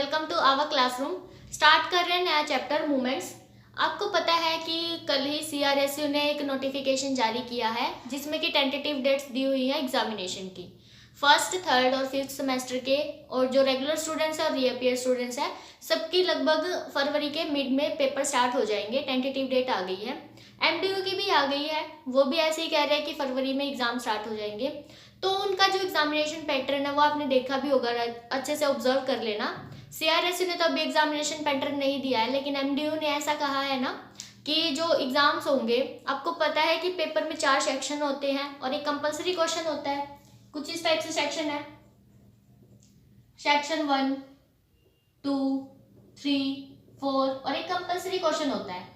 Welcome to our classroom. Start कर रहे हैं नया चैप्टर मूवमेंट्स। आपको पता है कि कल ही सीआरएसयू ने एक नोटिफिकेशन जारी किया है जिसमें कि टेंटेटिव डेट्स दी हुई है एग्जामिनेशन की। फर्स्ट, थर्ड और फिफ्थ सेमेस्टर के, और जो रेगुलर स्टूडेंट्स हैं और रीअपियर स्टूडेंट्स हैं सबकी लगभग फरवरी के मिड में पेपर स्टार्ट हो जाएंगे। टेंटेटिव डेट आ गई है। एमडीयू की भी आ गई है, वो भी ऐसे ही कह रहे हैं कि फरवरी में एग्जाम स्टार्ट हो जाएंगे। तो उनका जो एग्जामिनेशन पैटर्न है वो आपने देखा भी होगा, अच्छे से ऑब्जर्व कर लेना। सीआरएसयू ने तो अभी एग्जामिनेशन पैटर्न नहीं दिया है, लेकिन एमडीयू ने ऐसा कहा है ना कि जो एग्जाम्स होंगे, आपको पता है कि पेपर में 4 सेक्शन होते हैं और एक कंपलसरी क्वेश्चन होता है। कुछ इस टाइप से सेक्शन है, सेक्शन 1, 2, 3, 4 और एक कंपलसरी क्वेश्चन होता है।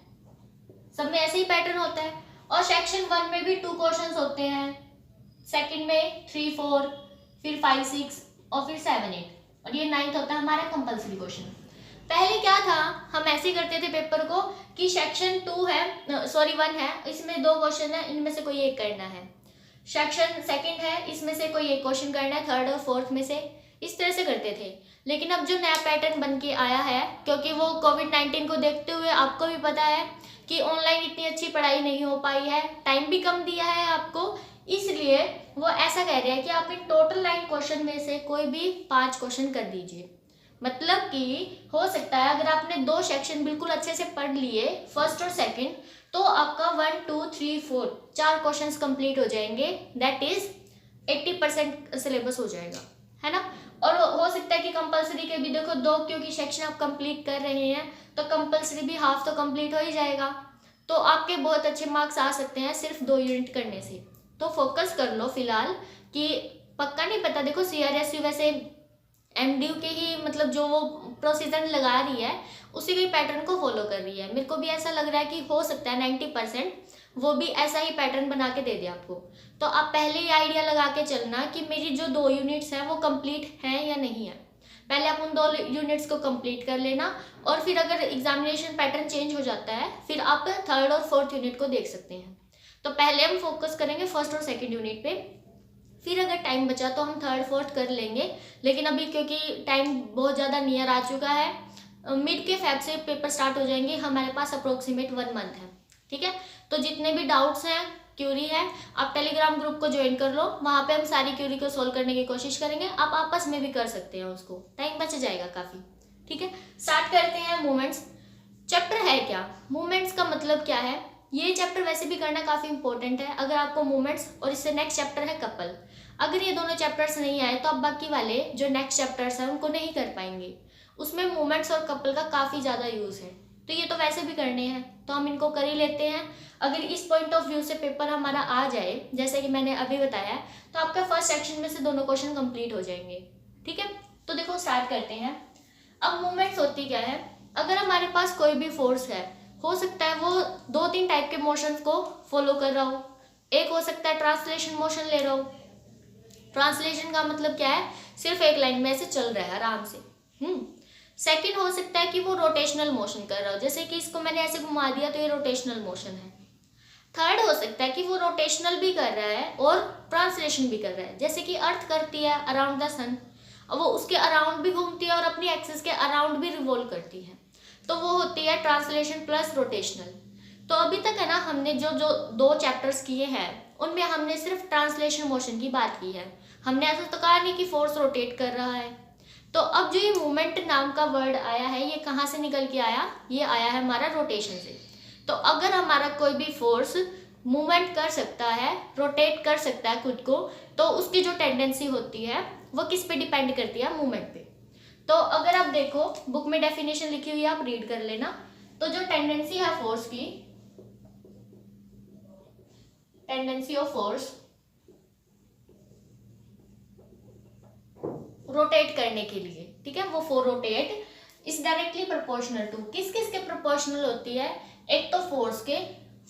सब में ऐसे ही पैटर्न होता है। और सेक्शन 1 में भी 2 क्वेश्चंस होते हैं, सेकंड में 3, 4, फिर 5, 6 और फिर 7, 8 और ये 9th होता है हमारा कंपलसरी क्वेश्चन। पहले क्या था, हम ऐसे ही करते थे पेपर को कि सेक्शन 1 है, इसमें 2 क्वेश्चन है, इनमें से कोई एक करना है। सेक्शन 2 है, इसमें से कोई एक क्वेश्चन करना है, 3rd और 4th में से। इस तरह से करते थे। लेकिन अब जो नया पैटर्न बन के आया है, क्योंकि वो कोविड-19 को देखते हुए आपको भी पता है कि ऑनलाइन इतनी अच्छी पढ़ाई नहीं हो पाई है, टाइम भी कम दिया है आपको, इसलिए वो ऐसा कह रहे हैं कि आप इन टोटल 9 क्वेश्चन में से कोई भी 5 क्वेश्चन कर दीजिए। मतलब कि हो सकता है अगर आपने 2 सेक्शन बिल्कुल अच्छे से पढ़ लिए, फर्स्ट और सेकंड, तो आपका 1, 2, 3, 4 4 क्वेश्चंस कंप्लीट हो जाएंगे। दैट इज 80% सिलेबस हो जाएगा, है ना। और हो सकता है कि कंपलसरी के भी देखो 2, क्योंकि सेक्शन आप कंप्लीट कर रहे हैं तो कंपलसरी भी हाफ तो कंप्लीट हो ही जाएगा। तो आपके बहुत अच्छे मार्क्स आ सकते हैं सिर्फ 2 यूनिट करने से। तो फोकस कर लो फिलहाल, कि पक्का नहीं पता। देखो सीआरएसयू वैसे एमडीयू के ही मतलब जो वो प्रोसीजर लगा रही है उसी के पैटर्न को फॉलो कर रही है। मेरे को भी ऐसा लग रहा है कि हो सकता है 90% वो भी ऐसा ही पैटर्न बना के दे दे आपको। तो आप पहले ही आइडिया लगा के चलना कि मेरी जो 2 यूनिट्स हैं वो कंप्लीट हैं या नहीं है। पहले आप उन 2 यूनिट्स को कंप्लीट कर लेना, और फिर अगर एग्जामिनेशन पैटर्न चेंज हो जाता है फिर आप 3rd और 4th यूनिट को देख सकते हैं। तो पहले हम फोकस करेंगे फर्स्ट और सेकंड यूनिट पे, फिर अगर टाइम बचा तो हम 3rd 4th कर लेंगे। लेकिन अभी क्योंकि टाइम बहुत ज़्यादा नियर आ चुका है, मिड के फेब से पेपर स्टार्ट हो जाएंगे, हमारे पास अप्रोक्सीमेट 1 मंथ है। ठीक है, तो जितने भी डाउट्स हैं, क्यूरी है, आप टेलीग्राम ग्रुप को ज्वाइन कर लो, वहाँ पे हम सारी क्यूरी को सोल्व करने की कोशिश करेंगे। आप आपस में भी कर सकते हैं, उसको टाइम बच जाएगा काफ़ी। ठीक है, स्टार्ट करते हैं मूवमेंट्स। चैप्टर है क्या, मूवमेंट्स का मतलब क्या है, ये चैप्टर वैसे भी करना काफ़ी इंपॉर्टेंट है अगर आपको मूवमेंट्स, और इससे नेक्स्ट चैप्टर है कपल। अगर ये दोनों चैप्टर्स नहीं आए तो आप बाकी वाले जो नेक्स्ट चैप्टर्स हैं उनको नहीं कर पाएंगे। उसमें मूवमेंट्स और कपल का काफ़ी ज़्यादा यूज़ है, तो ये तो वैसे भी करने हैं तो हम इनको कर ही लेते हैं। अगर इस पॉइंट ऑफ व्यू से पेपर हमारा आ जाए जैसे कि मैंने अभी बताया, तो आपका फर्स्ट सेक्शन में से दोनों क्वेश्चन कंप्लीट हो जाएंगे। ठीक है, तो देखो स्टार्ट करते हैं। अब मूवमेंट्स होती क्या है, अगर हमारे पास कोई भी फोर्स है, हो सकता है वो 2-3 टाइप के मोशंस को फॉलो कर रहा हो। एक हो सकता है ट्रांसलेशन मोशन ले रहा हो। ट्रांसलेशन का मतलब क्या है, सिर्फ एक लाइन में ऐसे चल रहा है आराम से। सेकंड हो सकता है कि वो रोटेशनल मोशन कर रहा हो, जैसे कि इसको मैंने ऐसे घुमा दिया तो ये रोटेशनल मोशन है। थर्ड हो सकता है कि वो रोटेशनल भी कर रहा है और ट्रांसलेशन भी कर रहा है, जैसे कि अर्थ करती है अराउंड द सन, और वो उसके अराउंड भी घूमती है और अपनी एक्सिस के अराउंड भी रिवॉल्व करती है, तो वो होती है ट्रांसलेशन प्लस रोटेशनल। तो अभी तक है ना, हमने जो 2 चैप्टर्स किए हैं उनमें हमने सिर्फ ट्रांसलेशन मोशन की बात की है। हमने ऐसा तो कहा नहीं कि फोर्स रोटेट कर रहा है। तो अब जो ये मूवमेंट नाम का वर्ड आया है, ये कहाँ से निकल के आया, ये आया है हमारा रोटेशन से। तो अगर हमारा कोई भी फोर्स मूवमेंट कर सकता है, रोटेट कर सकता है खुद को, तो उसकी जो टेंडेंसी होती है वो किस पे डिपेंड करती है, मूवमेंट पे। तो अगर आप देखो बुक में डेफिनेशन लिखी हुई है, आप रीड कर लेना। तो जो टेंडेंसी है फोर्स की, टेंडेंसी ऑफ फोर्स रोटेट करने के लिए, ठीक है, वो force rotate is directly proportional to, किस किस के प्रोपोर्शनल होती है। एक तो फोर्स के,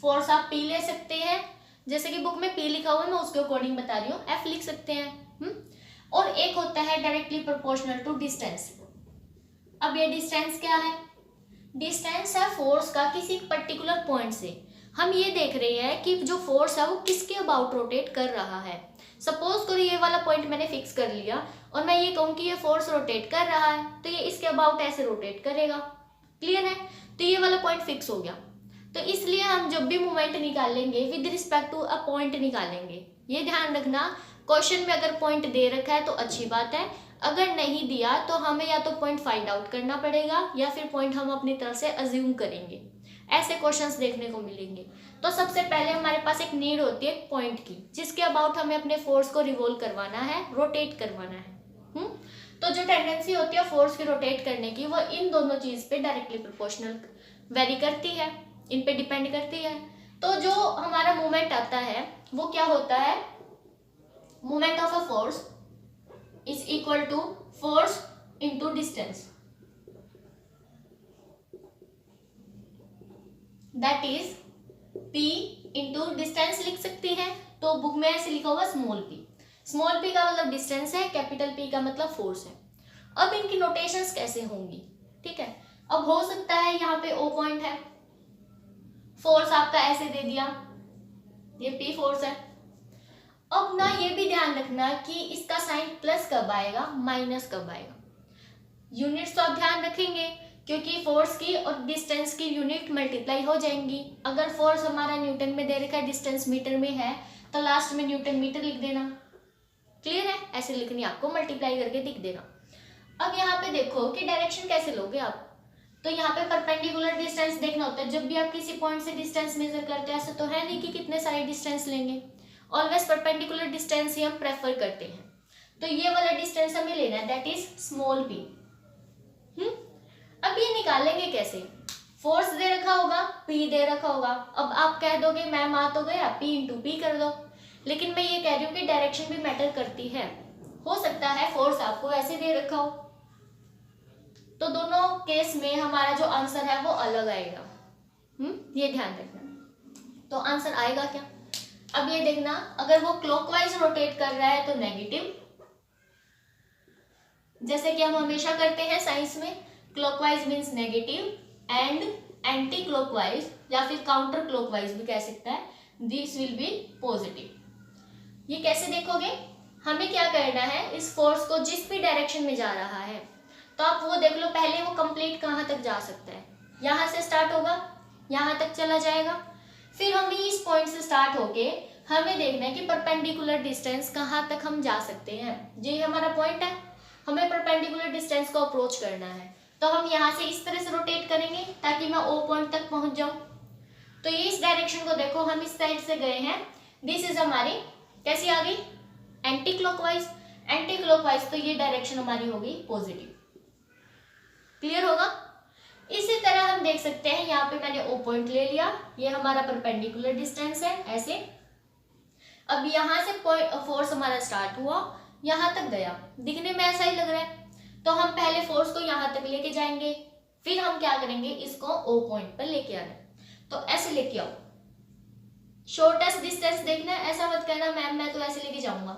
फोर्स आप पी ले सकते हैं, जैसे कि बुक में पी लिखा हुआ है, मैं उसके अकॉर्डिंग बता रही हूँ, एफ लिख सकते हैं। और एक होता है डायरेक्टली प्रोपोर्शनल टू डिस्टेंस। अब ये डिस्टेंस क्या है, डिस्टेंस है फोर्स का किसी पर्टिकुलर पॉइंट से। हम ये देख रहे हैं कि जो फोर्स है वो किसके अबाउट रोटेट कर रहा है। सपोज करो ये वाला पॉइंट मैंने फिक्स कर लिया और मैं ये कहूँ कि ये फोर्स रोटेट कर रहा है, तो ये इसके अबाउट ऐसे रोटेट करेगा। क्लियर है? तो ये वाला पॉइंट फिक्स हो गया। तो इसलिए हम जब भी मोमेंट निकालेंगे with respect to a point निकालेंगे। ये ध्यान रखना, क्वेश्चन में अगर पॉइंट दे रखा है तो अच्छी बात है, अगर नहीं दिया तो हमें या तो पॉइंट फाइंड आउट करना पड़ेगा या फिर पॉइंट हम अपनी तरफ से अज्यूम करेंगे। ऐसे क्वेश्चंस देखने को मिलेंगे। तो सबसे पहले हमारे पास एक नीड होती है पॉइंट की, जिसके अबाउट हमें अपने फोर्स को रिवॉल्व करवाना है, रोटेट करवाना है। तो जो टेंडेंसी होती है फोर्स की रोटेट करने की, वो इन दोनों चीज पे डायरेक्टली प्रोपोर्शनल वेरी करती है, इन पे डिपेंड करती है। तो जो हमारा मूवमेंट आता है वो क्या होता है, movement of a force is equal to force into distance, that is P into distance लिख सकती है। तो बुक में ऐसे लिखा हुआ स्मॉल p। स्मॉल p का मतलब डिस्टेंस है, कैपिटल P का मतलब फोर्स है। अब इनकी नोटेशंस कैसे होंगी, ठीक है। अब हो सकता है यहाँ पे O पॉइंट है, फोर्स आपका ऐसे दे दिया, ये P फोर्स है। अब ना ये भी ध्यान रखना कि इसका साइन प्लस कब आएगा, माइनस कब आएगा। यूनिट्स तो आप ध्यान रखेंगे क्योंकि फोर्स की और डिस्टेंस की यूनिट मल्टीप्लाई हो जाएंगी। अगर फोर्स हमारा न्यूटन में दे रखा है, डिस्टेंस मीटर में है, तो लास्ट में न्यूटन मीटर लिख देना। क्लियर है? ऐसे लिखनी आपको, मल्टीप्लाई करके लिख देना। अब यहाँ पे देखो कि डायरेक्शन कैसे लोगे आप। तो यहाँ पे परपेंडिकुलर डिस्टेंस देखना होता है। जब भी आप किसी पॉइंट से डिस्टेंस मेजर करते हैं, ऐसा तो है नहीं कि कितने सारे डिस्टेंस लेंगे, ऑलवेज परपेंडिकुलर डिस्टेंस ही हम प्रेफर करते हैं। तो ये वाला डिस्टेंस हमें लेना है, दैट इज स्मॉल p। अब ये निकालेंगे कैसे, फोर्स दे रखा होगा, P दे रखा होगा। अब आप कह दोगे मैम आ तो गया, P इंटू P कर दो, लेकिन मैं ये कह रही हूँ कि डायरेक्शन भी मैटर करती है। हो सकता है फोर्स आपको ऐसे दे रखा हो, तो दोनों केस में हमारा जो आंसर है वो अलग आएगा। ये ध्यान रखना। तो आंसर आएगा क्या, अब ये देखना, अगर वो क्लॉकवाइज रोटेट कर रहा है तो नेगेटिव, जैसे कि हम हमेशा करते हैं साइंस में, clockwise means negative and anti clockwise या फिर काउंटर क्लॉकवाइज भी कह सकता है, दिस विल बी पॉजिटिव। ये कैसे देखोगे, हमें क्या करना है, इस फोर्स को जिस भी डायरेक्शन में जा रहा है, तो आप वो देख लो पहले वो कंप्लीट कहाँ तक जा सकता है। यहाँ से स्टार्ट होगा, यहाँ तक चला जाएगा, फिर हमें इस पॉइंट से स्टार्ट होके हमें देखना है कि परपेंडिकुलर डिस्टेंस कहाँ तक हम जा सकते हैं। ये हमारा पॉइंट है, हमें परपेंडिकुलर डिस्टेंस को अप्रोच करना है। तो हम यहाँ से इस तरह से रोटेट करेंगे ताकि मैं O पॉइंट तक पहुंच जाऊं। तो ये इस डायरेक्शन को देखो, हम इस साइड से गए हैं, दिस इज हमारी कैसी आ गई, एंटी क्लॉकवाइज। एंटी क्लॉकवाइज तो ये डायरेक्शन हमारी होगी पॉजिटिव। क्लियर होगा? इसी तरह हम देख सकते हैं, यहाँ पे मैंने O पॉइंट ले लिया, ये हमारा परपेंडिकुलर डिस्टेंस है ऐसे। अब यहाँ से फोर्स हमारा स्टार्ट हुआ, यहाँ तक गया, दिखने में ऐसा ही लग रहा है, तो हम पहले फोर्स को यहाँ तक लेके जाएंगे, फिर हम क्या करेंगे, इसको O पॉइंट पर लेके आना। तो ऐसे लेके आओ, शॉर्टेस्ट डिस्टेंस देखना है, ऐसा मत कहना मैम मैं तो ऐसे लेके जाऊंगा,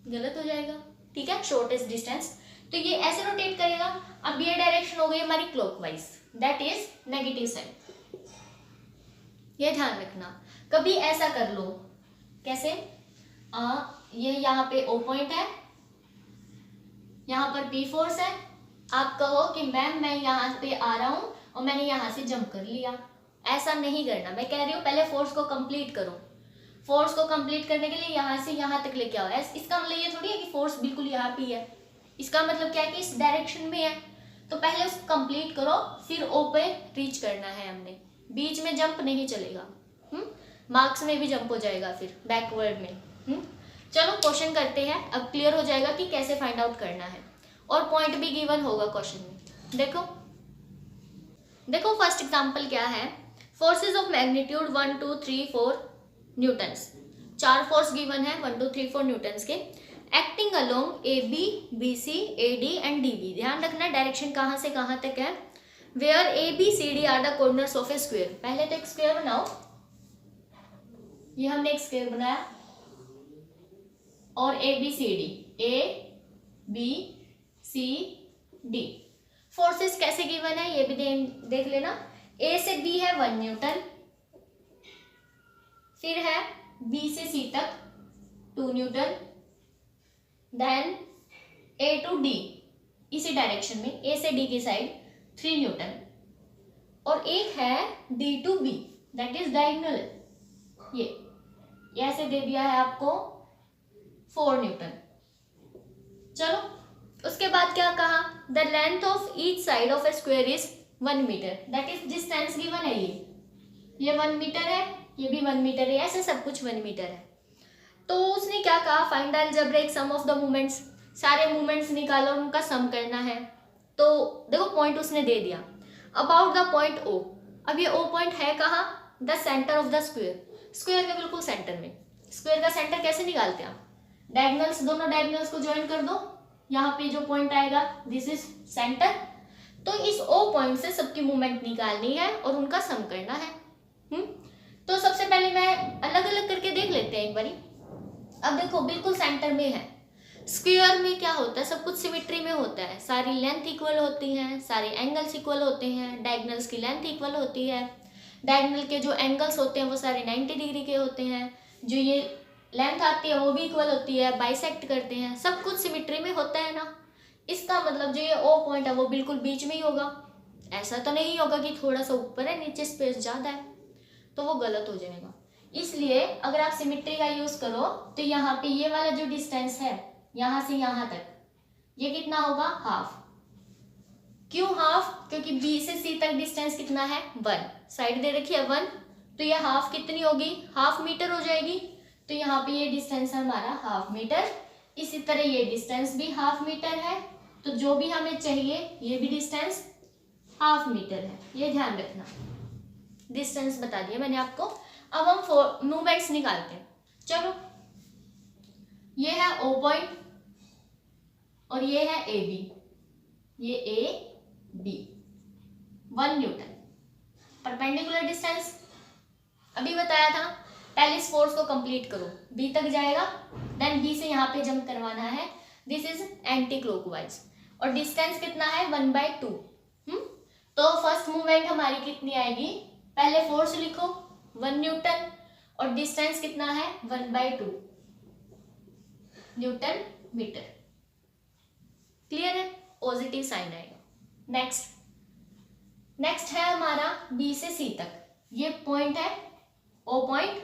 गलत हो जाएगा, ठीक है। शॉर्टेस्ट डिस्टेंस, तो ये ऐसे रोटेट करेगा। अब ये डायरेक्शन हो गई हमारी clockwise, that is negative side. ये ध्यान रखना, कभी ऐसा कर लो, कैसे, ये यहाँ पे O पॉइंट है, यहाँ पर P फोर्स है, आप कहो कि मैम मैं यहाँ पे आ रहा हूँ और मैंने यहाँ से जंप कर लिया, ऐसा नहीं करना। मैं कह रही हूँ पहले फोर्स को कंप्लीट करो। फोर्स को कंप्लीट करने के लिए यहाँ से यहाँ तक लेके आओ। इसका मतलब ये थोड़ी है कि फोर्स बिल्कुल यहाँ पे है, इसका मतलब क्या है कि इस डायरेक्शन में है, तो पहले उसको कंप्लीट करो, फिर O पे रीच करना है हमने। बीच में जंप नहीं चलेगा, मार्क्स में भी जंप हो जाएगा फिर बैकवर्ड में। चलो क्वेश्चन करते हैं, अब क्लियर हो जाएगा कि कैसे फाइंड आउट करना है, और पॉइंट भी गिवन होगा क्वेश्चन में। देखो फर्स्ट एग्जांपल क्या है, forces of magnitude 1 2 3 4 newtons. 4 force given है 1 2 3 4 न्यूटन्स के, acting along AB BC AD and DB। ध्यान रखना डायरेक्शन कहाँ से कहाँ तक है, where AB CD are the corners of a square. पहले तो एक स्क्वायर बनाओ, ये हमने एक स्क्वायर बनाया, और ABCD ABCD फोर्सेस कैसे गिवन है ये भी देख लेना। A से B है 1 न्यूटन, फिर है B से C तक 2 newton, then A to D इसी डायरेक्शन में, ए से डी की साइड 3 न्यूटन, और एक है D to B that is diagonal, ये ऐसे दे दिया है आपको 4 न्यूटन। चलो उसके बाद क्या कहा, the length of each side of a square is 1 metre, that is distance given है, ये 1 मीटर है, ये भी 1 मीटर है, ऐसे सब कुछ 1 मीटर है। तो उसने क्या कहा, find algebraic sum of the moments, सारे मोमेंट्स निकालो और उनका सम करना है। तो देखो पॉइंट उसने दे दिया, अबाउट द पॉइंट ओ, अब ये ओ पॉइंट है कहाँ, the centre of the square, square के बिल्कुल सेंटर में। स्क्वायर का सेंटर कैसे निकालते हैं आप, डायगोनल्स, दोनों डायगोनल्स को ज्वाइन कर दो, यहाँ पे जो पॉइंट आएगा दिस इज सेंटर। तो इस ओ पॉइंट से सबकी मूवमेंट निकालनी है और उनका सम करना है। तो सबसे पहले मैं अलग अलग करके देख लेते हैं एक बारी। अब देखो बिल्कुल सेंटर में है, स्क्वायर में क्या होता है, सब कुछ सिमेट्री में होता है, सारी लेंथ इक्वल होती हैं, सारे एंगल्स इक्वल होते हैं, डायगोनल्स की लेंथ इक्वल होती है, डायगोनल के जो एंगल्स होते हैं वो सारे 90 डिग्री के होते हैं, जो ये लेंथ आती है वो भी इक्वल होती है, बाइसेक्ट करते हैं, सब कुछ सिमेट्री में होता है ना। इसका मतलब जो ये ओ पॉइंट है वो बिल्कुल बीच में ही होगा, ऐसा तो नहीं होगा कि थोड़ा सा ऊपर है नीचे स्पेस ज़्यादा है, तो वो गलत हो जाएगा। इसलिए अगर आप सिमेट्री का यूज करो तो यहाँ पे ये वाला जो डिस्टेंस है यहाँ से यहाँ तक, ये कितना होगा, हाफ। क्यों हाफ, क्योंकि बी से सी तक डिस्टेंस कितना है, 1, साइड दे रखी है 1, तो ये हाफ कितनी होगी, हाफ मीटर हो जाएगी। तो यहाँ पे ये डिस्टेंस है हमारा हाफ मीटर, इसी तरह ये डिस्टेंस भी हाफ मीटर है, तो जो भी हमें चाहिए ये भी डिस्टेंस हाफ मीटर है, ये ध्यान रखना। डिस्टेंस बता दिया मैंने आपको। अब हम मूवमेंट्स निकालते हैं। चलो ये है ओ पॉइंट और ये है ए बी, ये A B, 1 newton. Perpendicular distance अभी बताया था, पहले इस फोर्स को कंप्लीट करो, बी तक जाएगा, देन बी से यहाँ पे जंप करवाना है, दिस इज एंटी क्लॉकवाइज, और डिस्टेंस कितना है 1/2। तो फर्स्ट मूवमेंट हमारी कितनी आएगी, पहले फोर्स लिखो 1 न्यूटन और डिस्टेंस कितना है 1/2 न्यूटन मीटर। क्लियर है, पॉजिटिव साइन आएगा। नेक्स्ट है हमारा बी से सी तक, ये पॉइंट है ओ पॉइंट,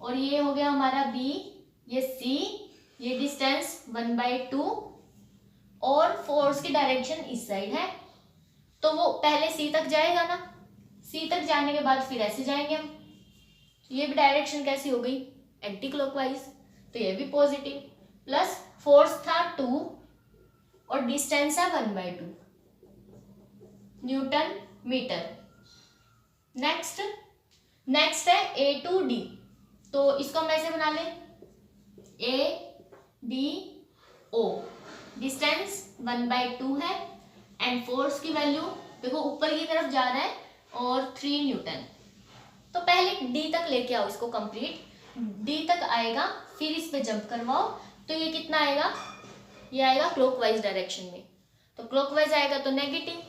और ये हो गया हमारा बी, ये सी, ये डिस्टेंस 1/2, और फोर्स की डायरेक्शन इस साइड है, तो वो पहले सी तक जाएगा ना, सी तक जाने के बाद फिर ऐसे जाएंगे हम, ये भी डायरेक्शन कैसी हो गई, एंटी क्लॉकवाइज, तो ये भी पॉजिटिव, प्लस फोर्स था 2 और डिस्टेंस है 1/2 न्यूटन मीटर। नेक्स्ट है ए टू डी, तो इसको हम ऐसे बना ले, ए डी ओ, डिस्टेंस 1/2 है, एंड फोर्स की वैल्यू देखो ऊपर की तरफ जा रहा है और 3 न्यूटन। तो पहले डी तक लेके आओ इसको कंप्लीट, डी तक आएगा, फिर इस पे जंप करवाओ, तो ये कितना आएगा, ये आएगा क्लॉकवाइज डायरेक्शन में, तो क्लॉकवाइज आएगा तो नेगेटिव,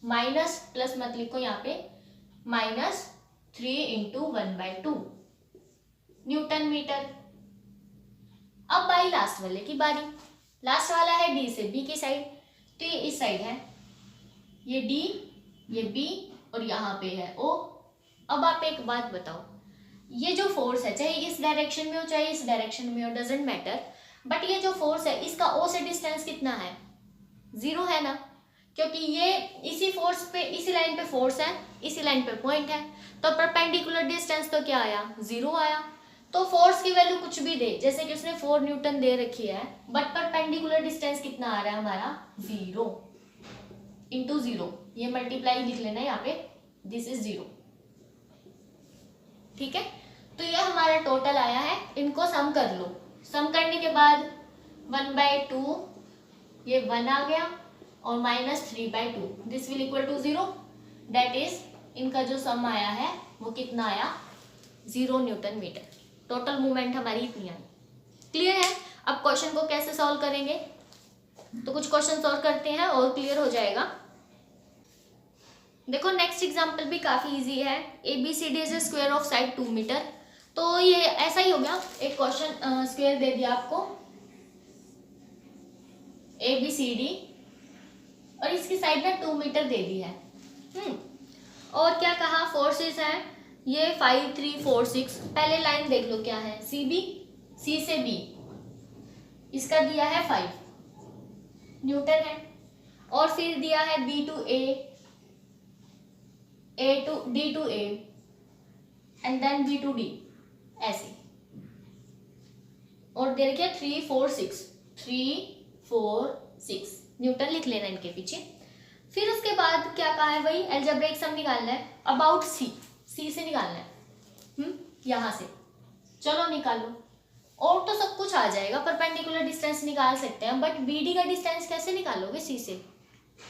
माइनस प्लस मत लिखो यहाँ पे, -3 × 1/2 न्यूटन मीटर। अब आई लास्ट वाले की बारी, लास्ट वाला है डी से बी की साइड, तो ये इस साइड है, ये डी, ये बी, और यहाँ पे है ओ। अब आप एक बात बताओ, ये जो फोर्स है चाहे इस डायरेक्शन में हो चाहे इस डायरेक्शन में हो, डजेंट मैटर, बट ये जो फोर्स है इसका ओ से डिस्टेंस कितना है, 0 है ना, क्योंकि ये इसी फोर्स पे, इसी लाइन पे फोर्स है, इसी लाइन पे पॉइंट है, तो परपेंडिकुलर डिस्टेंस तो क्या आया, 0 आया। तो फोर्स की वैल्यू कुछ भी दे, जैसे कि उसने 4 न्यूटन दे रखी है, बट परपेंडिकुलर डिस्टेंस कितना आ रहा है हमारा, 0 × 0, ये मल्टीप्लाई लिख लेना यहाँ पे, दिस इज 0, ठीक है। तो ये हमारा टोटल आया है, इनको सम कर लो, सम करने के बाद 1/2, ये 1 आ गया, और -3/2, this will equal to 0, that is इनका जो सम आया है वो कितना आया, 0 न्यूटन मीटर। टोटल मूवमेंट हमारी इतनी आई। क्लियर है। अब क्वेश्चन को कैसे सॉल्व करेंगे, तो कुछ क्वेश्चन सॉल्व करते हैं और क्लियर हो जाएगा। देखो नेक्स्ट एग्जांपल भी काफी इजी है। ABCD is a square of side 2 metre, तो ये ऐसा ही हो गया, एक क्वेश्चन स्क्वायर दे दिया आपको ABCD और इसकी साइड में 2 मीटर दे दी है। और क्या कहा, फोर्सेस है ये 5 3 4 6। पहले लाइन देख लो क्या है, CB, C से B, इसका दिया है 5 न्यूटन है। और फिर दिया है B to A, A to D to A and then B to D, ऐसे। और दे रखिए 3 4 6, 3 4 6 न्यूटन लिख लेना इनके पीछे। फिर उसके बाद क्या कहा है, वही अलजेब्रिक सम निकालना है अबाउट C से निकालना है, यहां से। चलो निकालो, और तो सब कुछ आ जाएगा, परपेंडिकुलर डिस्टेंस निकाल सकते हैं, बट BD का डिस्टेंस कैसे निकालोगे C से,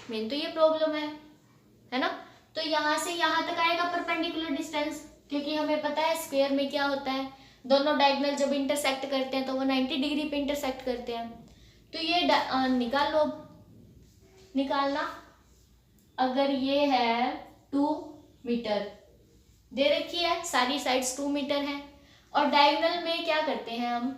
मेन तो ये प्रॉब्लम है ना। तो यहाँ से यहाँ तक आएगा परपेंडिकुलर डिस्टेंस, क्योंकि हमें पता है स्क्वायर में क्या होता है, दोनों डायगोनल जब इंटरसेक्ट करते हैं तो वो 90 डिग्री पे इंटरसेक्ट करते हैं। तो ये निकाल लो, निकालना। अगर ये है 2 मीटर दे रखी है, सारी साइड्स 2 मीटर है, और डायगोनल में क्या करते हैं हम,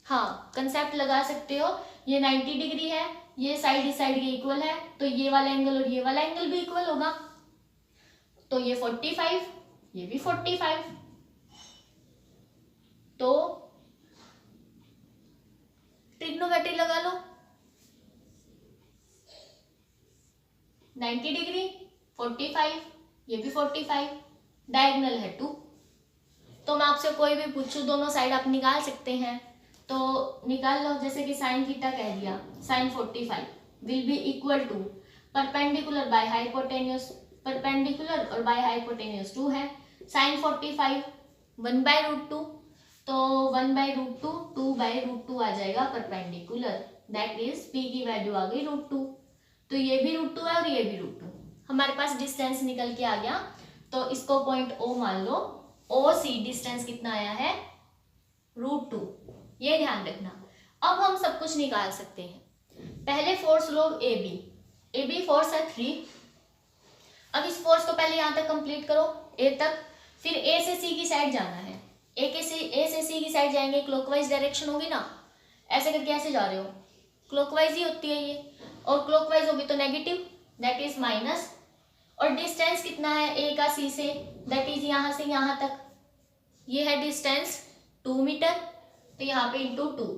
हाँ कंसेप्ट लगा सकते हो, ये 90 डिग्री है, ये साइड इस साइड के इक्वल है, तो ये वाला एंगल और ये वाला एंगल भी इक्वल होगा, तो ये 45, ये भी 45, तो ट्रिग्नोमेट्री लगा लो, 90 डिग्री 45, ये भी 45, डायगोनल है 2। तो मैं आपसे कोई भी पूछूं, दोनों साइड आप निकाल सकते हैं, तो निकाल लो। जैसे कि साइन थीटा कह दिया, sine 45 will be equal to perpendicular by hypotenuse, perpendicular और बाय हाइपोटेन्यूज 2 है, साइन 45 1/√2, तो 1/√2 2/√2 आ जाएगा परपेंडिकुलर, दैट इज P की वैल्यू आ गई √2। तो ये भी √2 है और ये भी √2, हमारे पास डिस्टेंस निकल के आ गया। तो इसको पॉइंट O मान लो, OC डिस्टेंस कितना आया है √2, ये ध्यान रखना। अब हम सब कुछ निकाल सकते हैं। पहले फोर्स लो AB फोर्स है 3। अब इस फोर्स को पहले यहाँ तक कंप्लीट करो, A तक, फिर A से C की साइड जाना है, A से C की साइड जाएंगे, क्लॉकवाइज डायरेक्शन होगी ना, ऐसे करके ऐसे जा रहे हो, क्लॉकवाइज ही होती है ये, और क्लॉकवाइज होगी तो नेगेटिव, दैट इज माइनस। और डिस्टेंस कितना है A का C से, दैट इज यहाँ से यहाँ तक, ये है डिस्टेंस 2 मीटर, तो यहाँ पे इंटू 2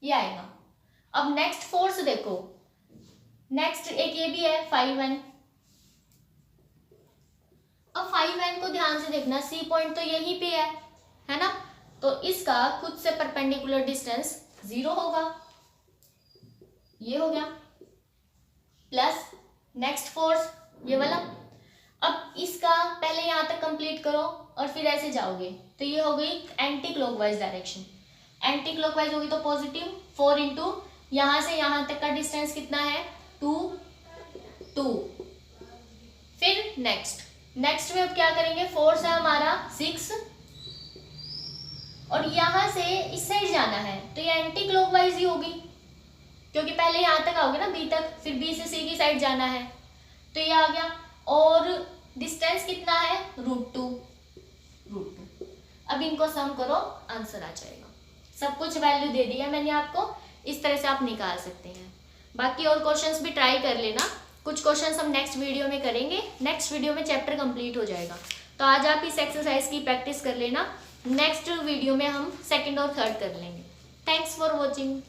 ये आएगा। अब नेक्स्ट फोर्स देखो, नेक्स्ट एक ये भी है 5N। अब 5N को ध्यान से देखना, C पॉइंट तो यहीं पे है ना, तो इसका खुद से परपेंडिकुलर डिस्टेंस 0 होगा, ये हो गया, प्लस नेक्स्ट फोर्स ये वाला। अब इसका पहले यहाँ तक कंप्लीट करो और फिर ऐसे जाओगे, तो ये हो गई anti clockwise direction, anti clockwise होगी तो पॉजिटिव 4 इंटू यहाँ से यहाँ तक का डिस्टेंस कितना है 2 2। फिर नेक्स्ट में अब क्या करेंगे, फोर्स है हमारा 6 और यहाँ से इस साइड जाना है, तो ये एंटी क्लॉकवाइज ही होगी, क्योंकि पहले यहाँ तक आओगे ना B तक, फिर B से C की साइड जाना है, तो ये आ गया। और डिस्टेंस कितना है √2। अब इनको सम करो, आंसर आ जाएगा। सब कुछ वैल्यू दे दी है मैंने आपको, इस तरह से आप निकाल सकते हैं। बाकी और क्वेश्चंस भी ट्राई कर लेना, कुछ क्वेश्चंस हम नेक्स्ट वीडियो में करेंगे, नेक्स्ट वीडियो में चैप्टर कंप्लीट हो जाएगा, तो आज आप इस एक्सरसाइज की प्रैक्टिस कर लेना, नेक्स्ट वीडियो में हम सेकंड और थर्ड कर लेंगे। Thanks for watching.